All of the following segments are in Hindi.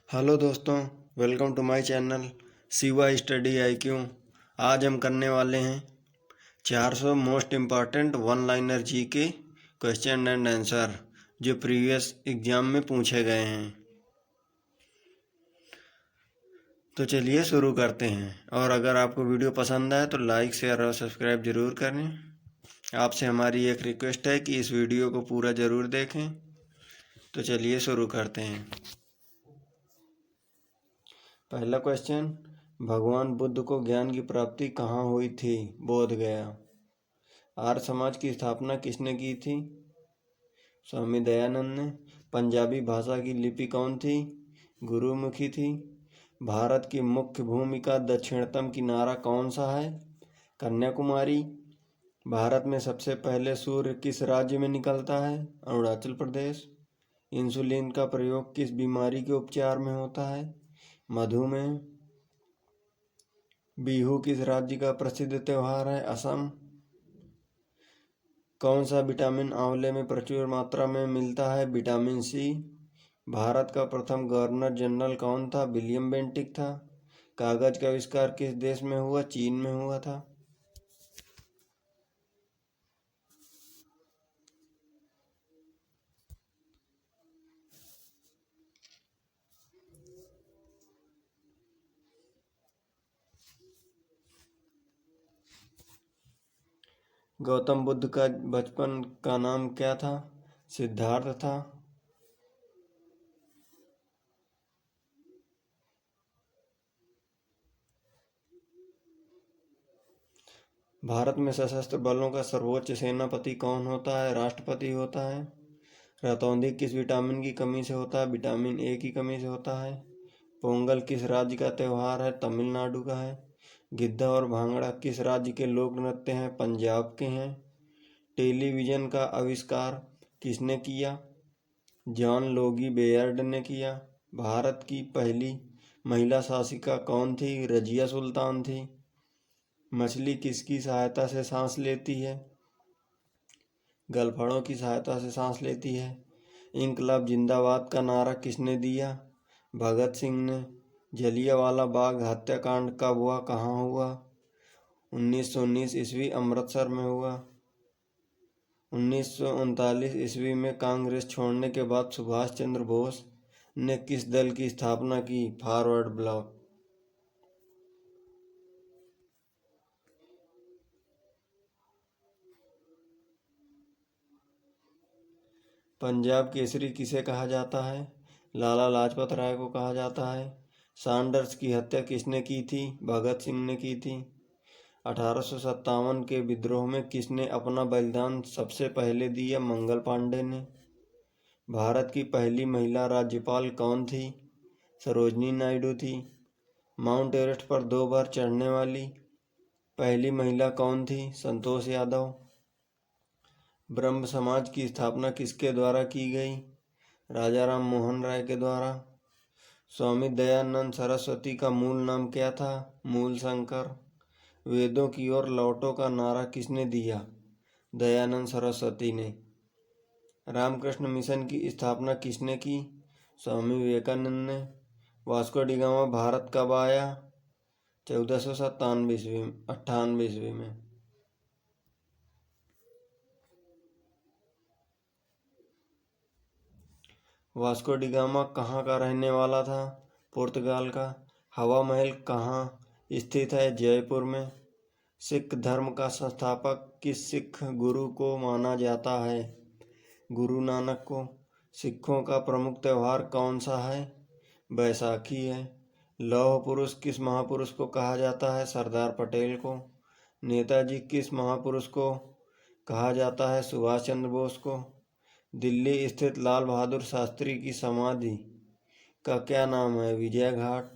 हेलो दोस्तों, welcome to my channel Shiva study IQ। आज हम करने वाले हैं 400 most important one liner G K question and answer जो प्रीवियस एग्जाम में पूछे गए हैं। तो चलिए शुरू करते हैं। और अगर आपको वीडियो पसंद आए तो लाइक, शेयर और सब्सक्राइब ज़रूर करें। आपसे हमारी एक रिक्वेस्ट है कि इस वीडियो को पूरा ज़रूर देखें। तो चलिए शुरू करते हैं। पहला क्वेश्चन, भगवान बुद्ध को ज्ञान की प्राप्ति कहाँ हुई थी? बोध गया। आर्य समाज की स्थापना किसने की थी? स्वामी दयानंद ने। पंजाबी भाषा की लिपि कौन थी? गुरुमुखी थी। भारत की मुख्य भूमि का दक्षिणतम किनारा कौन सा है? कन्याकुमारी। भारत में सबसे पहले सूर्य किस राज्य में निकलता है? अरुणाचल प्रदेश। इंसुलिन का प्रयोग किस बीमारी के उपचार में होता है? मधुमेह। बिहू किस राज्य का प्रसिद्ध त्योहार है? असम। कौन सा विटामिन आंवले में प्रचुर मात्रा में मिलता है? Vitamin C. भारत का प्रथम गवर्नर जनरल कौन था? विलियम बेंटिक था। कागज का आविष्कार किस देश में हुआ? चीन में हुआ था। गौतम बुद्ध का बचपन का नाम क्या था? सिद्धार्थ था। भारत में सशस्त्र बलों का सर्वोच्च सेनापति कौन होता है? राष्ट्रपति होता है। रतौंधी किस विटामिन की कमी से होता है? विटामिन ए की कमी से होता है। पोंगल किस राज्य का त्योहार है? तमिलनाडु का है। गिद्धा और भांगड़ा किस राज्य के लोक नृत्य हैं? पंजाब के हैं। टेलीविजन का आविष्कार किसने किया? जॉन लोगी बेयर्ड ने किया। भारत की पहली महिला शासिका कौन थी? रजिया सुल्तान थी। मछली किसकी सहायता से सांस लेती है? गलफड़ों की सहायता से सांस लेती है। इंकलाब जिंदाबाद का नारा किसने दिया? भगत सिंह ने। जलियांवाला बाग हत्याकांड कब हुआ? कहाँ हुआ? 1919 ईस्वी अमृतसर में हुआ। 1939 ईस्वी में कांग्रेस छोड़ने के बाद सुभाष चंद्र बोस ने किस दल की स्थापना की? Forward block. पंजाब केसरी किसे कहा जाता है? लाला लाजपत राय को कहा जाता है। सैंडर्स की हत्या किसने की थी? भगत सिंह ने की थी। 1857 के विद्रोह में किसने अपना बलिदान सबसे पहले दिया? मंगल पांडे ने। भारत की पहली महिला राज्यपाल कौन थी? सरोजनी नायडू थी। माउंट एवरेस्ट पर 2 बार चढ़ने वाली पहली महिला कौन थी? संतोष यादव। ब्रह्म समाज की स्थापना किसके द्वारा की गई? राजा राम मोहन राय के द्वारा। स्वामी दयानंद सरस्वती का मूल नाम क्या था? मूल शंकर। वेदों की ओर लौटो का नारा किसने दिया? दयानंद सरस्वती ने। रामकृष्ण मिशन की स्थापना किसने की? स्वामी विवेकानंद ने। वास्को डी गामा भारत कब आया? 1498 ईस्वी में। वास्को डी गामा कहाँ का रहने वाला था? पुर्तगाल का। हवा महल कहाँ स्थित है? जयपुर में। सिख धर्म का संस्थापक किस सिख गुरु को माना जाता है? गुरु नानक को। सिखों का प्रमुख त्योहार कौन सा है? बैसाखी है। लौह पुरुष किस महापुरुष को कहा जाता है? सरदार पटेल को। नेताजी किस महापुरुष को कहा जाता है? सुभाष चंद्र बोस को। दिल्ली स्थित लाल बहादुर शास्त्री की समाधि का क्या नाम है? विजय घाट।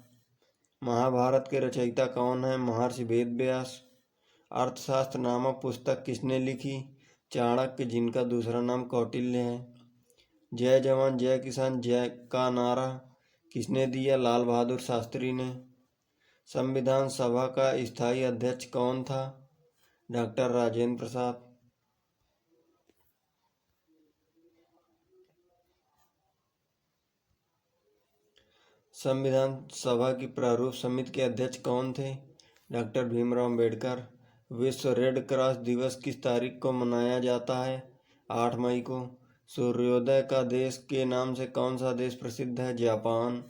महाभारत के रचयिता कौन है? महर्षि वेद व्यास। अर्थशास्त्र नामक पुस्तक किसने लिखी? चाणक्य, जिनका दूसरा नाम कौटिल्य है। जय जवान जय किसान जय का नारा किसने दिया? लाल बहादुर शास्त्री ने। संविधान सभा का स्थायी अध्यक्ष कौन था? डॉक्टर राजेंद्र प्रसाद। संविधान सभा की प्रारूप समिति के अध्यक्ष कौन थे? डॉक्टर भीमराव अंबेडकर। विश्व रेड क्रॉस दिवस किस तारीख को मनाया जाता है? 8 मई को। सूर्योदय का देश के नाम से कौन सा देश प्रसिद्ध है? जापान।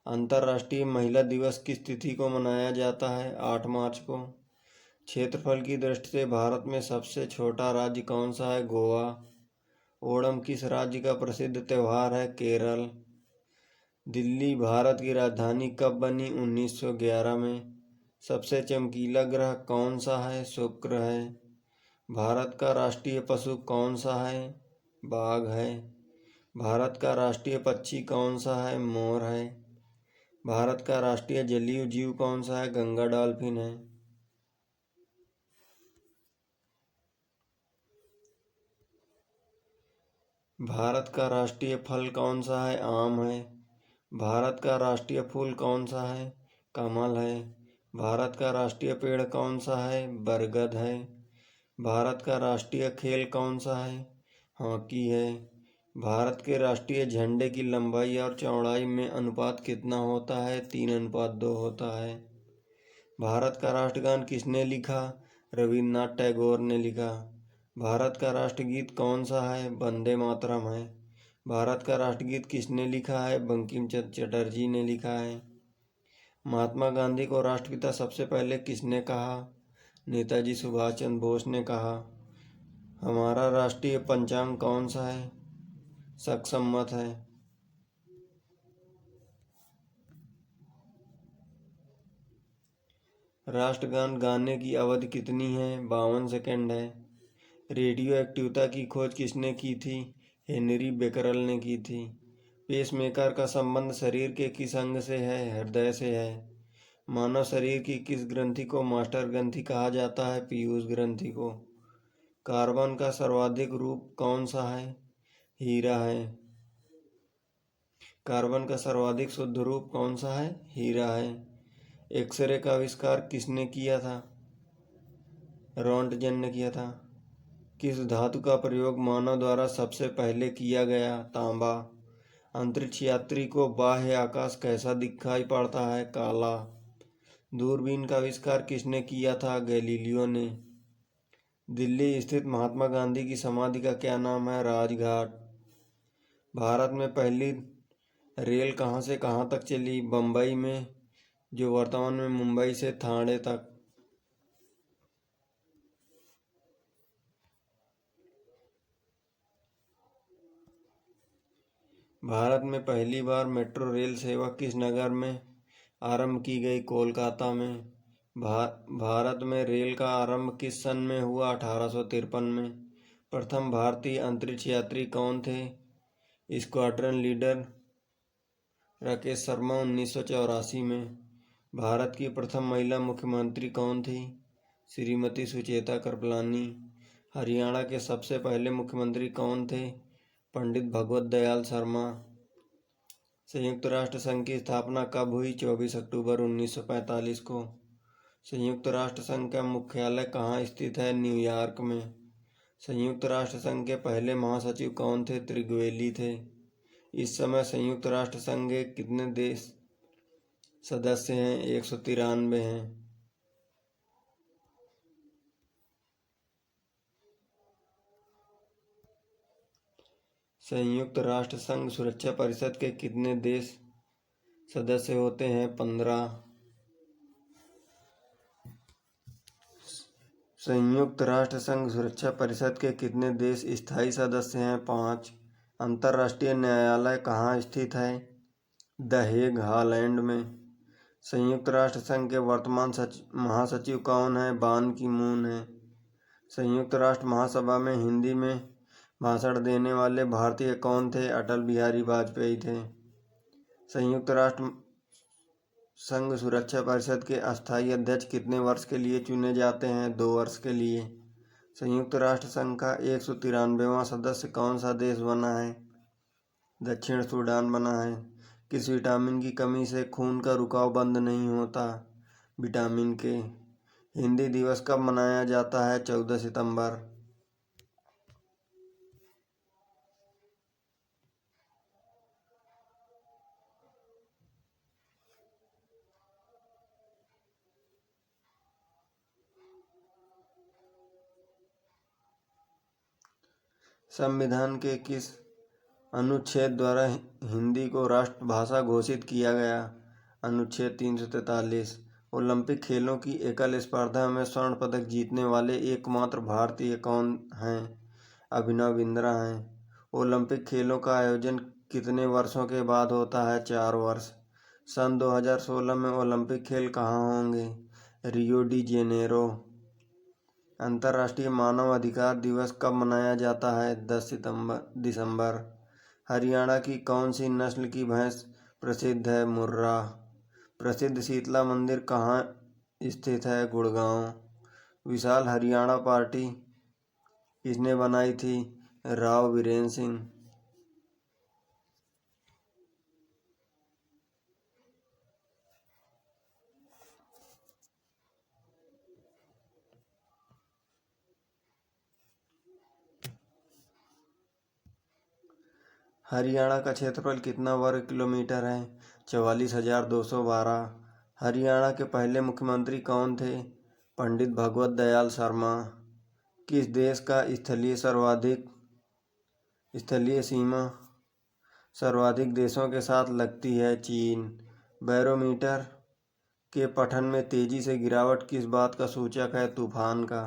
अंतर्राष्ट्रीय महिला दिवस किस तिथि को मनाया जाता है? 8 मार्च को। क्षेत्रफल की दृष्टि से भारत में सबसे छोटा राज्य कौन सा है? गोवा। ओणम किस राज्य का प्रसिद्ध त्यौहार है? केरल। दिल्ली भारत की राजधानी कब बनी? 1911 में। सबसे चमकीला ग्रह कौन सा है? शुक्र है। भारत का राष्ट्रीय पशु कौन सा है? बाघ है। भारत का राष्ट्रीय पक्षी कौन सा है? मोर है। भारत का राष्ट्रीय जलीय जीव कौन सा है? गंगा डॉल्फिन है। भारत का राष्ट्रीय फल कौन सा है? आम है। भारत का राष्ट्रीय फूल कौन सा है? कमल है। भारत का राष्ट्रीय पेड़ कौन सा है? बरगद है। भारत का राष्ट्रीय खेल कौन सा है? हॉकी है। भारत के राष्ट्रीय झंडे की लंबाई और चौड़ाई में अनुपात कितना होता है? 3:2 होता है। भारत का राष्ट्रगान किसने लिखा? रविन्द्रनाथ टैगोर ने लिखा। भारत का राष्ट्रगीत कौन सा है? वंदे मातरम है। भारत का राष्ट्रगीत किसने लिखा है? बंकिम चंद्र चटर्जी ने लिखा है। महात्मा गांधी को राष्ट्रपिता सबसे पहले किसने कहा? नेताजी सुभाष चंद्र बोस ने कहा। हमारा राष्ट्रीय पंचांग कौन सा है? शक सम्मत है। राष्ट्रगान गाने की अवधि कितनी है? 52 सेकंड है। रेडियो एक्टिविटी की खोज किसने की थी? हेनरी बेकरल ने की थी। पेसमेकर का संबंध शरीर के किस अंग से है? हृदय से है। मानव शरीर की किस ग्रंथि को मास्टर ग्रंथि कहा जाता है? पीयूष ग्रंथि को। कार्बन का सर्वाधिक रूप कौन सा है? हीरा है। कार्बन का सर्वाधिक शुद्ध रूप कौन सा है? हीरा है। एक्सरे का आविष्कार किसने किया था? रोंटगेन ने किया था। किस धातु का प्रयोग मानव द्वारा सबसे पहले किया गया? तांबा। अंतरिक्ष यात्री को बाह्य आकाश कैसा दिखाई पड़ता है? काला। दूरबीन का आविष्कार किसने किया था? गैलीलियो ने। दिल्ली स्थित महात्मा गांधी की समाधि का क्या नाम है? राजघाट। भारत में पहली रेल कहाँ से कहाँ तक चली? बम्बई में, जो वर्तमान में मुंबई से ठाणे तक। भारत में पहली बार मेट्रो रेल सेवा किस नगर में आरंभ की गई? कोलकाता में। भारत में रेल का आरंभ किस सन में हुआ? 1853 में। प्रथम भारतीय अंतरिक्ष यात्री कौन थे? स्क्वाड्रन लीडर राकेश शर्मा 1984 में। भारत की प्रथम महिला मुख्यमंत्री कौन थी? श्रीमती सुचेता कृपलानी। हरियाणा के सबसे पहले मुख्यमंत्री कौन थे? पंडित भगवत दयाल शर्मा। संयुक्त राष्ट्र संघ की स्थापना कब हुई? 24 अक्टूबर 1945 को। संयुक्त राष्ट्र संघ का मुख्यालय कहाँ स्थित है? न्यूयॉर्क में। संयुक्त राष्ट्र संघ के पहले महासचिव कौन थे? त्रिगवेली थे। इस समय संयुक्त राष्ट्र संघ के कितने देश सदस्य हैं? 193 हैं। संयुक्त राष्ट्र संघ सुरक्षा परिषद के कितने देश सदस्य होते हैं? 15। संयुक्त राष्ट्र संघ सुरक्षा परिषद के कितने देश स्थायी सदस्य हैं? 5। अंतर्राष्ट्रीय न्यायालय कहाँ स्थित है? द हेग, हॉलैंड में। संयुक्त राष्ट्र संघ के वर्तमान महासचिव कौन है? बान की मून है। संयुक्त राष्ट्र महासभा में हिंदी में भाषण देने वाले भारतीय कौन थे? अटल बिहारी वाजपेयी थे। संयुक्त राष्ट्र संघ सुरक्षा परिषद के अस्थायी अध्यक्ष कितने वर्ष के लिए चुने जाते हैं? 2 वर्ष के लिए। संयुक्त राष्ट्र संघ का 193वां सदस्य कौन सा देश बना है? दक्षिण सूडान बना है। किस विटामिन की कमी से खून का रुकाव बंद नहीं होता? विटामिन के। हिंदी दिवस कब मनाया जाता है? 14 सितंबर। संविधान के किस अनुच्छेद द्वारा हिंदी को राष्ट्रभाषा घोषित किया गया? अनुच्छेद 343। ओलंपिक खेलों की एकल स्पर्धा में स्वर्ण पदक जीतने वाले एकमात्र भारतीय कौन हैं? अभिनव बिंद्रा हैं। ओलंपिक खेलों का आयोजन कितने वर्षों के बाद होता है? 4 वर्ष। सन 2016 में ओलंपिक खेल कहाँ होंगे? Rio de Janeiro. अंतर्राष्ट्रीय मानव अधिकार दिवस कब मनाया जाता है? 10 दिसंबर। हरियाणा की कौन सी नस्ल की भैंस प्रसिद्ध है? मुर्रा। प्रसिद्ध शीतला मंदिर कहाँ स्थित है? गुड़गांव। विशाल हरियाणा पार्टी किसने बनाई थी? राव वीरेंद्र सिंह। हरियाणा का क्षेत्रफल कितना वर्ग किलोमीटर है? 44,212। हरियाणा के पहले मुख्यमंत्री कौन थे? पंडित भगवत दयाल शर्मा। किस देश का स्थलीय सीमा सर्वाधिक देशों के साथ लगती है? चीन। बैरोमीटर के पठन में तेजी से गिरावट किस बात का सूचक है? तूफान का।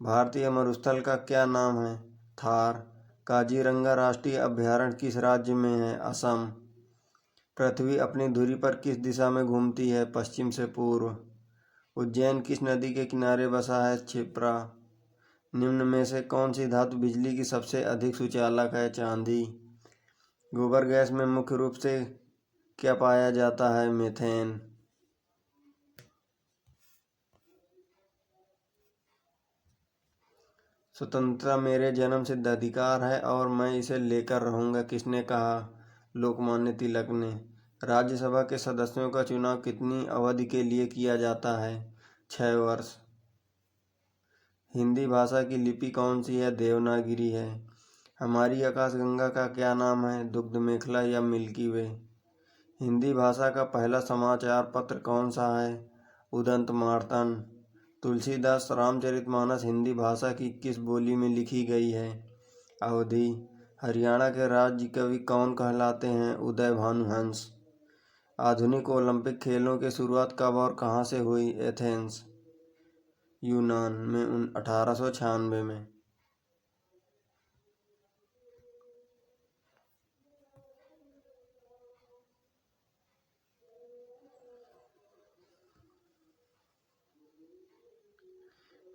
भारतीय मरुस्थल का क्या नाम है? थार। काजीरंगा राष्ट्रीय अभयारण्य किस राज्य में है? असम। पृथ्वी अपनी धुरी पर किस दिशा में घूमती है? पश्चिम से पूर्व। उज्जैन किस नदी के किनारे बसा है? क्षिप्रा। निम्न में से कौन सी धातु बिजली की सबसे अधिक सुचालक है? चांदी। गोबर गैस में मुख्य रूप से क्या पाया जाता है? मीथेन। स्वतंत्रता मेरे जन्मसिद्ध अधिकार है और मैं इसे लेकर रहूंगा, किसने कहा? लोकमान्य तिलक ने। राज्यसभा के सदस्यों का चुनाव कितनी अवधि के लिए किया जाता है? 6 वर्ष। हिंदी भाषा की लिपि कौन सी है? देवनागरी है। हमारी आकाशगंगा का क्या नाम है? दुग्ध मेखला या मिल्की वे। हिंदी भाषा का पहला समाचार पत्र कौन सा है? उदंत मार्तंड। तुलसीदास रामचरितमानस हिंदी भाषा की किस बोली में लिखी गई है? अवधी। हरियाणा के राज्य कवि कौन कहलाते हैं? उदय भानुहंस। आधुनिक ओलंपिक खेलों की शुरुआत कब और कहाँ से हुई? एथेंस, यूनान में 1896 में।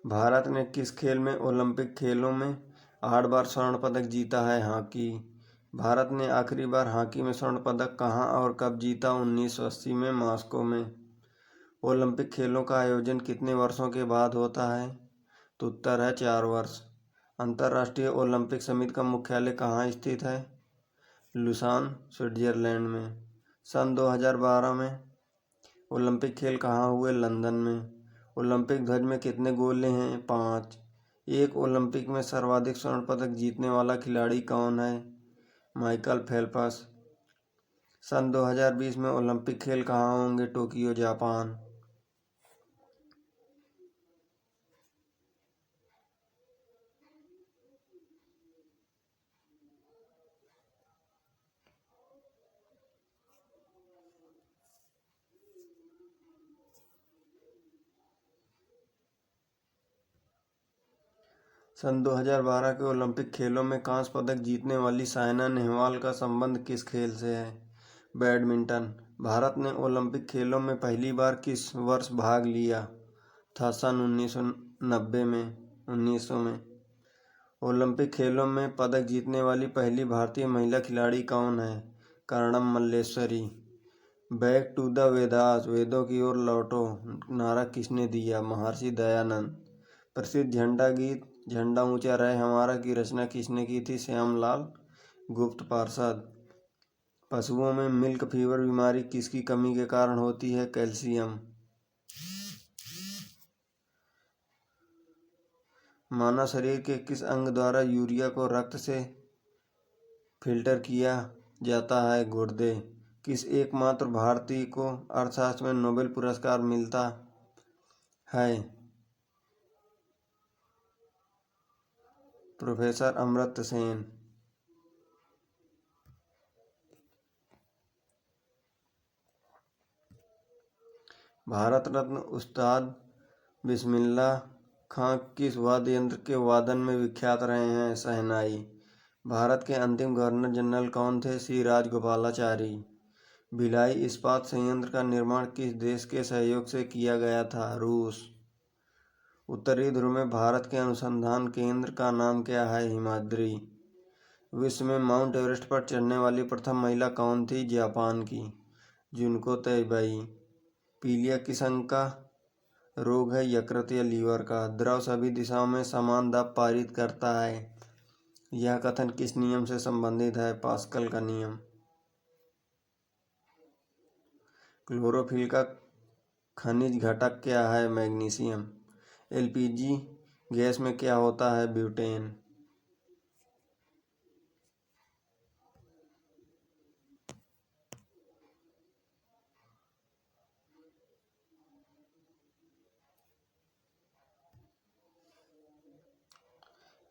भारत ने किस खेल में ओलंपिक खेलों में 8 बार स्वर्ण पदक जीता है? हॉकी। भारत ने आखिरी बार हॉकी में स्वर्ण पदक कहाँ और कब जीता? 1980 में मॉस्को में। ओलंपिक खेलों का आयोजन कितने वर्षों के बाद होता है? तो उत्तर है 4 वर्ष। अंतर्राष्ट्रीय ओलंपिक समिति का मुख्यालय कहाँ स्थित है? लुसान, स्विट्जरलैंड में। सन 2012 में ओलंपिक खेल कहाँ हुए? लंदन में। ओलंपिक ध्वज में कितने गोले हैं? 5। एक ओलंपिक में सर्वाधिक स्वर्ण पदक जीतने वाला खिलाड़ी कौन है? Michael Phelps. सन 2020 में ओलंपिक खेल कहाँ होंगे? Tokyo, Japan. सन 2012 के ओलंपिक खेलों में कांस्य पदक जीतने वाली साइना नेहवाल का संबंध किस खेल से है? बैडमिंटन। भारत ने ओलंपिक खेलों में पहली बार किस वर्ष भाग लिया था? सन 1990 में। ओलंपिक खेलों में पदक जीतने वाली पहली भारतीय महिला खिलाड़ी कौन है? Karnam Malleswari. Back to the Vedas, वेदों की ओर लौटो नारा किसने दिया? महर्षि दयानंद। प्रसिद्ध झंडा गीत झंडा ऊंचा रहे हमारा की रचना किसने की थी? श्यामलाल गुप्त पार्षद। पशुओं में मिल्क फीवर बीमारी किसकी कमी के कारण होती है? कैल्शियम। मानव शरीर के किस अंग द्वारा यूरिया को रक्त से फिल्टर किया जाता है? गुर्दे। किस एकमात्र भारतीय को अर्थशास्त्र में नोबेल पुरस्कार मिलता है? प्रोफेसर अमर्त्य सेन। भारत रत्न उस्ताद बिस्मिल्लाह खां किस वाद्य यंत्र के वादन में विख्यात रहे हैं? शहनाई। भारत के अंतिम गवर्नर जनरल कौन थे? सी राजगोपालाचारी। भिलाई इस्पात संयंत्र का निर्माण किस देश के सहयोग से किया गया था? रूस। उत्तरी ध्रुव में भारत के अनुसंधान केंद्र का नाम क्या है? हिमाद्री। विश्व में माउंट एवरेस्ट पर चढ़ने वाली प्रथम महिला कौन थी? जापान की जुनको तैबई। पीलिया किस अंग का रोग है? यकृत या लीवर का। द्रव सभी दिशाओं में समान दाब पारित करता है। यह कथन किस नियम से संबंधित है? पास्कल का नियम। क्लोरोफिल का खनिज घटक क्या है? मैग्नीशियम। एलपीजी गैस में क्या होता है? ब्यूटेन।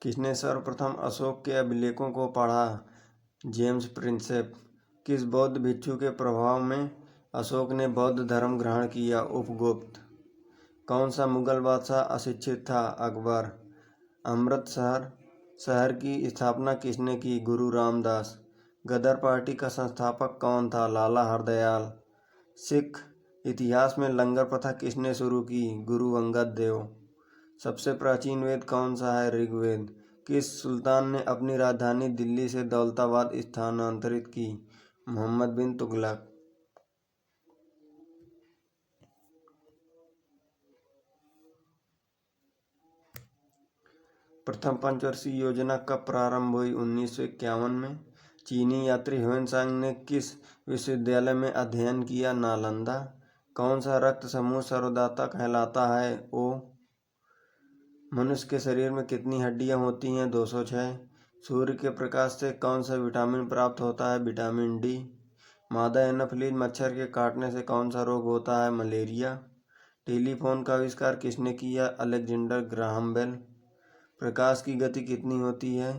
किसने सर्वप्रथम अशोक के अभिलेखों को पढ़ा? James Prinsep. किस बौद्ध भिक्षु के प्रभाव में अशोक ने बौद्ध धर्म ग्रहण किया? उपगुप्त। कौन सा मुगल बादशाह अशिक्षित था? अकबर। अमृतसर शहर की स्थापना किसने की? गुरु रामदास। गदर पार्टी का संस्थापक कौन था? लाला हरदयाल। सिख इतिहास में लंगर प्रथा किसने शुरू की? गुरु अंगद देव। सबसे प्राचीन वेद कौन सा है? ऋग्वेद। किस सुल्तान ने अपनी राजधानी दिल्ली से दौलताबाद स्थानांतरित की? मोहम्मद बिन तुगलक। प्रथम पंचवर्षीय योजना कब प्रारंभ हुई? 1951 में। चीनी यात्री ह्वेनसांग ने किस विश्वविद्यालय में अध्ययन किया? नालंदा। कौन सा रक्त समूह सर्वदाता कहलाता है? ओ। मनुष्य के शरीर में कितनी हड्डियां होती हैं? 206। सूर्य के प्रकाश से कौन सा विटामिन प्राप्त होता है? Vitamin D. मादा एनाफिलीज मच्छर के काटने से कौन सा रोग होता है? मलेरिया। टेलीफोन का आविष्कार किसने किया? Alexander Graham bell. प्रकाश की गति कितनी होती है?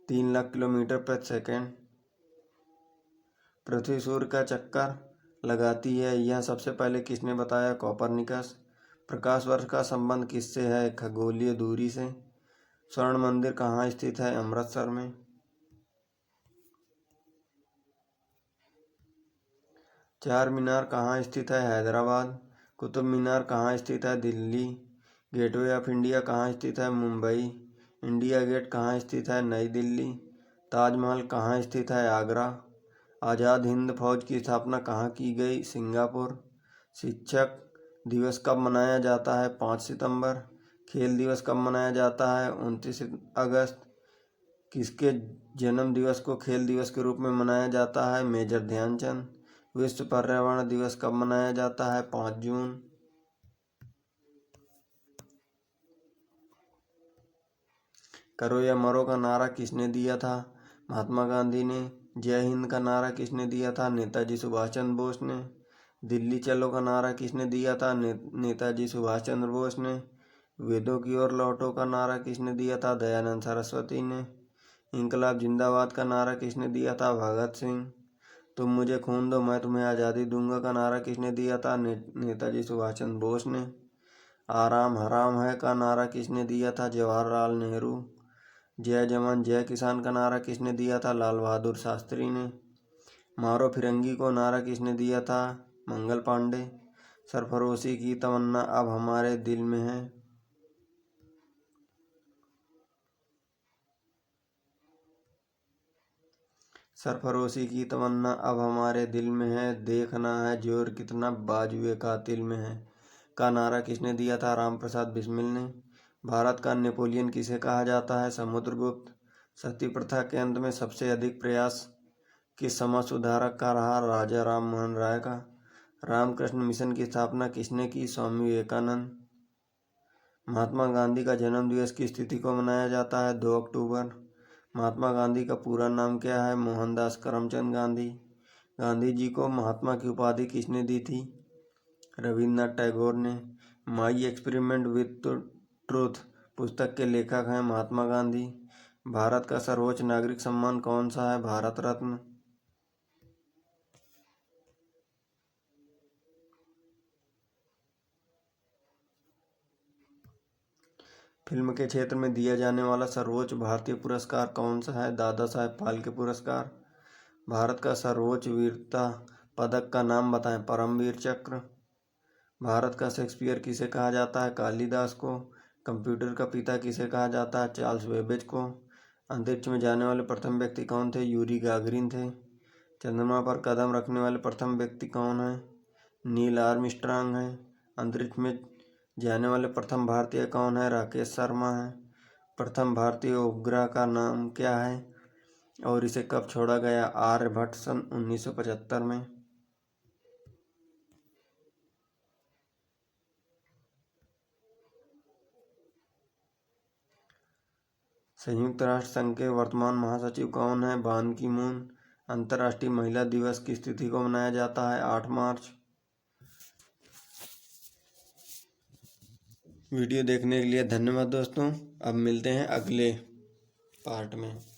3 लाख किलोमीटर प्रति सेकंड। पृथ्वी सूर्य का चक्कर लगाती है, यह सबसे पहले किसने बताया? कोपरनिकस। प्रकाश वर्ष का संबंध किससे है? खगोलीय दूरी से। स्वर्ण मंदिर कहाँ स्थित है? अमृतसर में। चार मीनार कहाँ स्थित है? हैदराबाद। कुतुब मीनार कहाँ स्थित है? दिल्ली। गेटवे ऑफ इंडिया कहाँ स्थित है? मुंबई। इंडिया गेट कहाँ स्थित है? नई दिल्ली। ताजमहल कहाँ स्थित है? आगरा। आज़ाद हिंद फौज की स्थापना कहाँ की गई? सिंगापुर। शिक्षक दिवस कब मनाया जाता है? 5 सितंबर। खेल दिवस कब मनाया जाता है? 29 अगस्त। किसके जन्म दिवस को खेल दिवस के रूप में मनाया जाता है? मेजर ध्यानचंद। विश्व पर्यावरण दिवस कब मनाया जाता है? 5 जून। करो या मरो का नारा किसने दिया था? महात्मा गांधी ने। जय हिंद का नारा किसने दिया था? नेताजी सुभाष चंद्र बोस ने। दिल्ली चलो का नारा किसने दिया था? नेताजी सुभाष चंद्र बोस ने। वेदों की ओर लौटो का नारा किसने दिया था? दयानंद सरस्वती ने। इंकलाब जिंदाबाद का नारा किसने दिया था? भगत सिंह। तुम मुझे खून दो मैं तुम्हें आज़ादी दूंगा का नारा किसने दिया था? नेताजी सुभाष चंद्र बोस ने। आराम हराम है का नारा किसने दिया था? जवाहरलाल नेहरू। जय जवान जय किसान का नारा किसने दिया था? लाल बहादुर शास्त्री ने। मारो फिरंगी को नारा किसने दिया था? मंगल पांडे। सरफरोशी की तमन्ना अब हमारे दिल में है। सरफरोशी की तमन्ना अब हमारे दिल में है, देखना है जोर कितना बाजुए कातिल में है का नारा किसने दिया था? रामप्रसाद बिस्मिल ने। भारत का नेपोलियन किसे कहा जाता है? समुद्रगुप्त। सती प्रथा के अंत में सबसे अधिक प्रयास किस समाज सुधारक का रहा? राजा राम मोहन राय का। रामकृष्ण मिशन की स्थापना किसने की? स्वामी विवेकानंद। महात्मा गांधी का जन्म दिवस किस तिथि को मनाया जाता है? 2 अक्टूबर। महात्मा गांधी का पूरा नाम क्या है? मोहनदास करमचंद गांधी। गांधी जी को महात्मा की उपाधि किसने दी थी? रविन्द्रनाथ टैगोर ने। माई एक्सपेरिमेंट विथ ट्रूथ पुस्तक के लेखक हैं महात्मा गांधी। भारत का सर्वोच्च नागरिक सम्मान कौन सा है? भारत रत्न। फिल्म के क्षेत्र में दिया जाने वाला सर्वोच्च भारतीय पुरस्कार कौन सा है? दादा साहेब फाल्के पुरस्कार। भारत का सर्वोच्च वीरता पदक का नाम बताएं? परमवीर चक्र। भारत का शेक्सपियर किसे कहा जाता है? कालिदास को। कंप्यूटर का पिता किसे कहा जाता है? चार्ल्स बेबेज को। अंतरिक्ष में जाने वाले प्रथम व्यक्ति कौन थे? यूरी गागरिन थे। चंद्रमा पर कदम रखने वाले प्रथम व्यक्ति कौन है? नील आर्मस्ट्रांग है। अंतरिक्ष में जाने वाले प्रथम भारतीय कौन है? राकेश शर्मा है। प्रथम भारतीय उपग्रह का नाम क्या है और इसे कब छोड़ा गया? आर्यभट्ट सन 1975 में। संयुक्त राष्ट्र संघ के वर्तमान महासचिव कौन है? बान की मून। अंतर्राष्ट्रीय महिला दिवस किस तिथि को मनाया जाता है? 8 मार्च। वीडियो देखने के लिए धन्यवाद दोस्तों। अब मिलते हैं अगले पार्ट में।